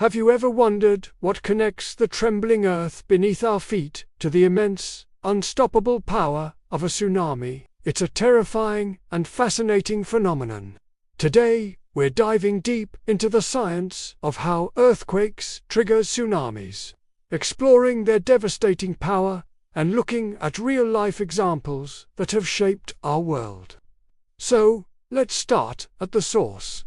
Have you ever wondered what connects the trembling earth beneath our feet to the immense, unstoppable power of a tsunami? It's a terrifying and fascinating phenomenon. Today, we're diving deep into the science of how earthquakes trigger tsunamis, exploring their devastating power and looking at real-life examples that have shaped our world. So, let's start at the source.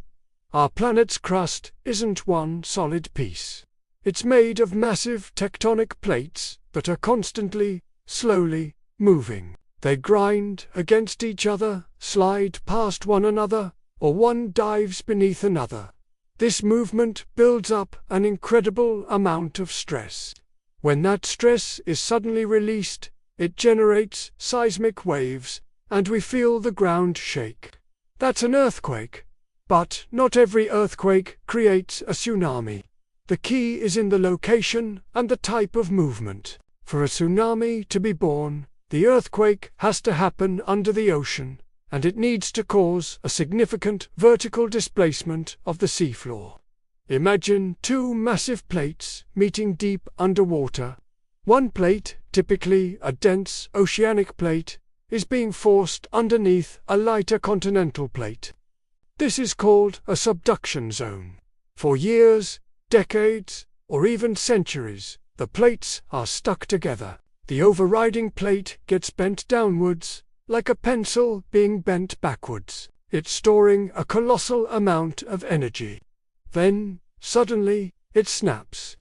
Our planet's crust isn't one solid piece. It's made of massive tectonic plates that are constantly, slowly, moving. They grind against each other, slide past one another, or one dives beneath another. This movement builds up an incredible amount of stress. When that stress is suddenly released, it generates seismic waves, and we feel the ground shake. That's an earthquake. But not every earthquake creates a tsunami. The key is in the location and the type of movement. For a tsunami to be born, the earthquake has to happen under the ocean, and it needs to cause a significant vertical displacement of the seafloor. Imagine two massive plates meeting deep underwater. One plate, typically a dense oceanic plate, is being forced underneath a lighter continental plate. This is called a subduction zone. For years, decades, or even centuries, the plates are stuck together. The overriding plate gets bent downwards, like a pencil being bent backwards. It's storing a colossal amount of energy. Then, suddenly, it snaps.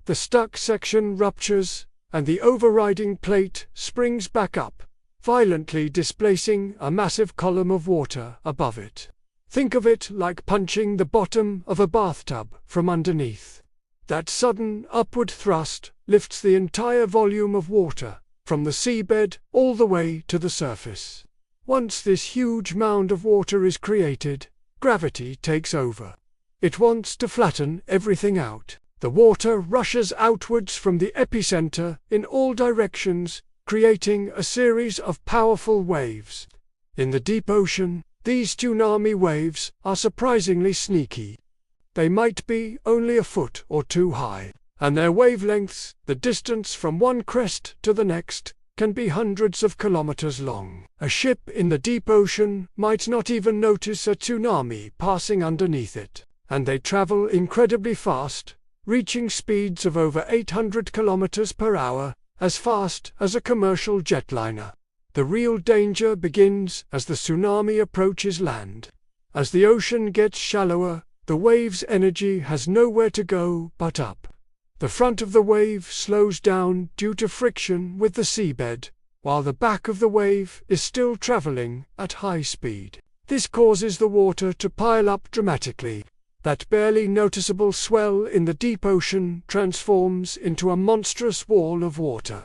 The stuck section ruptures, and the overriding plate springs back up, violently displacing a massive column of water above it. Think of it like punching the bottom of a bathtub from underneath. That sudden upward thrust lifts the entire volume of water, from the seabed all the way to the surface. Once this huge mound of water is created, gravity takes over. It wants to flatten everything out. The water rushes outwards from the epicenter in all directions, creating a series of powerful waves. In the deep ocean, these tsunami waves are surprisingly sneaky. They might be only a foot or two high, and their wavelengths, the distance from one crest to the next, can be hundreds of kilometers long. A ship in the deep ocean might not even notice a tsunami passing underneath it, and they travel incredibly fast, reaching speeds of over 800 kilometers per hour, as fast as a commercial jetliner. The real danger begins as the tsunami approaches land. As the ocean gets shallower, the wave's energy has nowhere to go but up. The front of the wave slows down due to friction with the seabed, while the back of the wave is still traveling at high speed. This causes the water to pile up dramatically. That barely noticeable swell in the deep ocean transforms into a monstrous wall of water.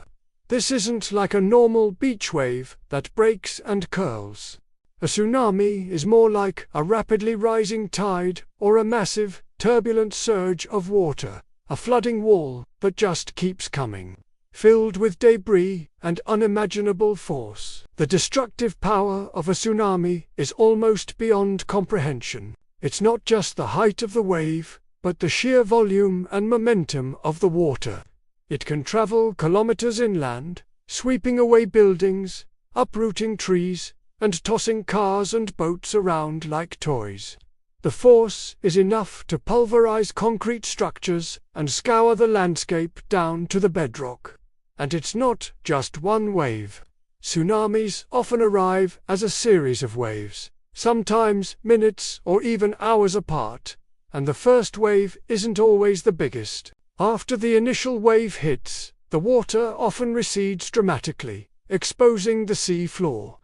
This isn't like a normal beach wave that breaks and curls. A tsunami is more like a rapidly rising tide or a massive, turbulent surge of water, a flooding wall that just keeps coming, filled with debris and unimaginable force. The destructive power of a tsunami is almost beyond comprehension. It's not just the height of the wave, but the sheer volume and momentum of the water. It can travel kilometers inland, sweeping away buildings, uprooting trees, and tossing cars and boats around like toys. The force is enough to pulverize concrete structures and scour the landscape down to the bedrock. And it's not just one wave. Tsunamis often arrive as a series of waves, sometimes minutes or even hours apart, and the first wave isn't always the biggest. After the initial wave hits, the water often recedes dramatically, exposing the sea floor.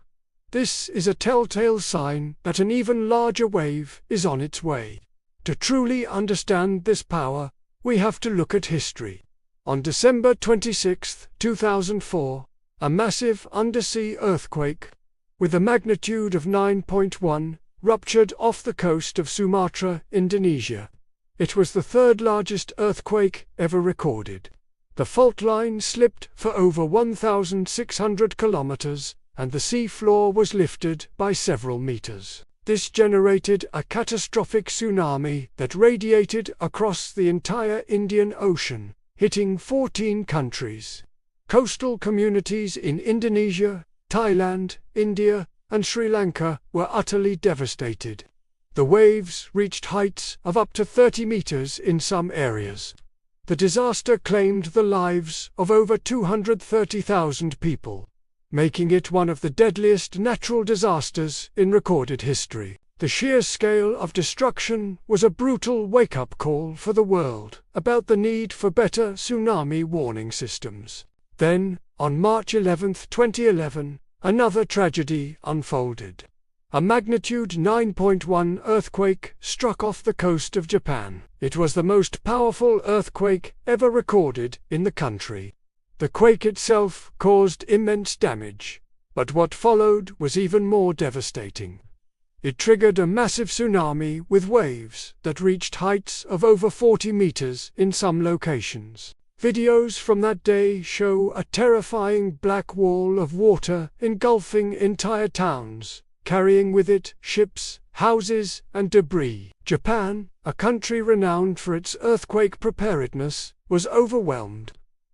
This is a telltale sign that an even larger wave is on its way. To truly understand this power, we have to look at history. On December 26, 2004, a massive undersea earthquake, with a magnitude of 9.1, ruptured off the coast of Sumatra, Indonesia. It was the third largest earthquake ever recorded. The fault line slipped for over 1,600 kilometers, and the sea floor was lifted by several meters. This generated a catastrophic tsunami that radiated across the entire Indian Ocean, hitting 14 countries. Coastal communities in Indonesia, Thailand, India, and Sri Lanka were utterly devastated. The waves reached heights of up to 30 meters in some areas. The disaster claimed the lives of over 230,000 people, making it one of the deadliest natural disasters in recorded history. The sheer scale of destruction was a brutal wake-up call for the world about the need for better tsunami warning systems. Then, on March 11, 2011, another tragedy unfolded. A magnitude 9.1 earthquake struck off the coast of Japan. It was the most powerful earthquake ever recorded in the country. The quake itself caused immense damage, but what followed was even more devastating. It triggered a massive tsunami with waves that reached heights of over 40 meters in some locations. Videos from that day show a terrifying black wall of water engulfing entire towns, carrying with it ships, houses, and debris. Japan, a country renowned for its earthquake preparedness, was overwhelmed.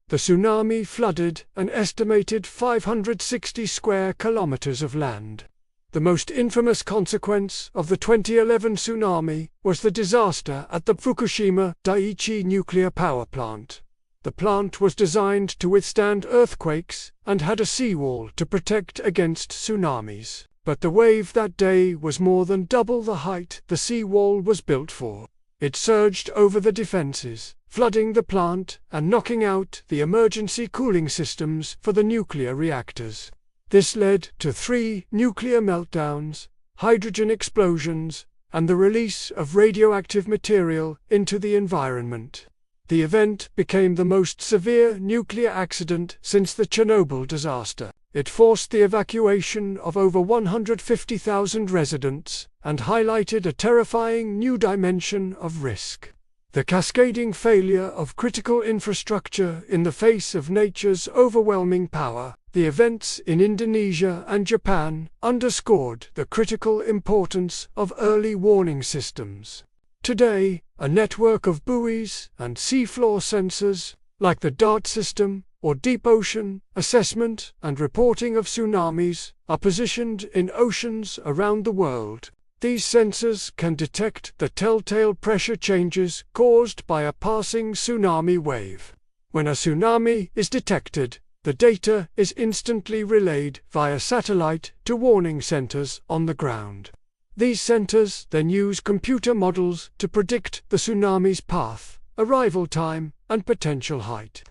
The tsunami flooded an estimated 560 square kilometers of land. The most infamous consequence of the 2011 tsunami was the disaster at the Fukushima Daiichi nuclear power plant. The plant was designed to withstand earthquakes and had a seawall to protect against tsunamis. But the wave that day was more than double the height the seawall was built for. It surged over the defenses, flooding the plant and knocking out the emergency cooling systems for the nuclear reactors. This led to 3 nuclear meltdowns, hydrogen explosions, and the release of radioactive material into the environment. The event became the most severe nuclear accident since the Chernobyl disaster. It forced the evacuation of over 150,000 residents and highlighted a terrifying new dimension of risk. The cascading failure of critical infrastructure in the face of nature's overwhelming power. The events in Indonesia and Japan underscored the critical importance of early warning systems. Today, a network of buoys and seafloor sensors, like the DART system, or deep ocean assessment and reporting of tsunamis, are positioned in oceans around the world. These sensors can detect the telltale pressure changes caused by a passing tsunami wave. When a tsunami is detected, the data is instantly relayed via satellite to warning centers on the ground. These centers then use computer models to predict the tsunami's path, arrival time, and potential height.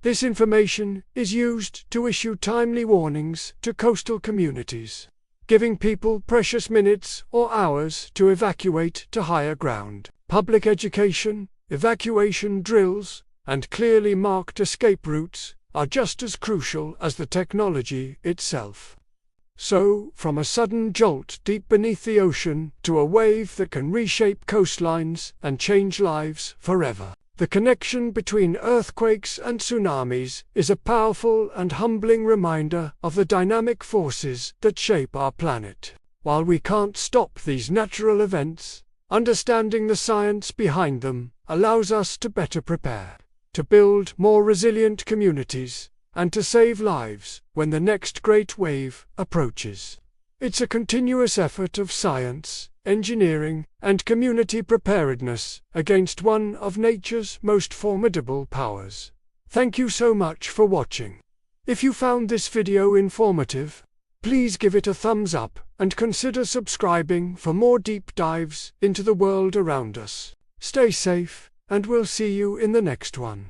This information is used to issue timely warnings to coastal communities, giving people precious minutes or hours to evacuate to higher ground. Public education, evacuation drills, and clearly marked escape routes are just as crucial as the technology itself. So, from a sudden jolt deep beneath the ocean to a wave that can reshape coastlines and change lives forever, the connection between earthquakes and tsunamis is a powerful and humbling reminder of the dynamic forces that shape our planet. While we can't stop these natural events, understanding the science behind them allows us to better prepare, to build more resilient communities, and to save lives when the next great wave approaches. It's a continuous effort of science, engineering, and community preparedness against one of nature's most formidable powers. Thank you so much for watching. If you found this video informative, please give it a thumbs up and consider subscribing for more deep dives into the world around us. Stay safe, and we'll see you in the next one.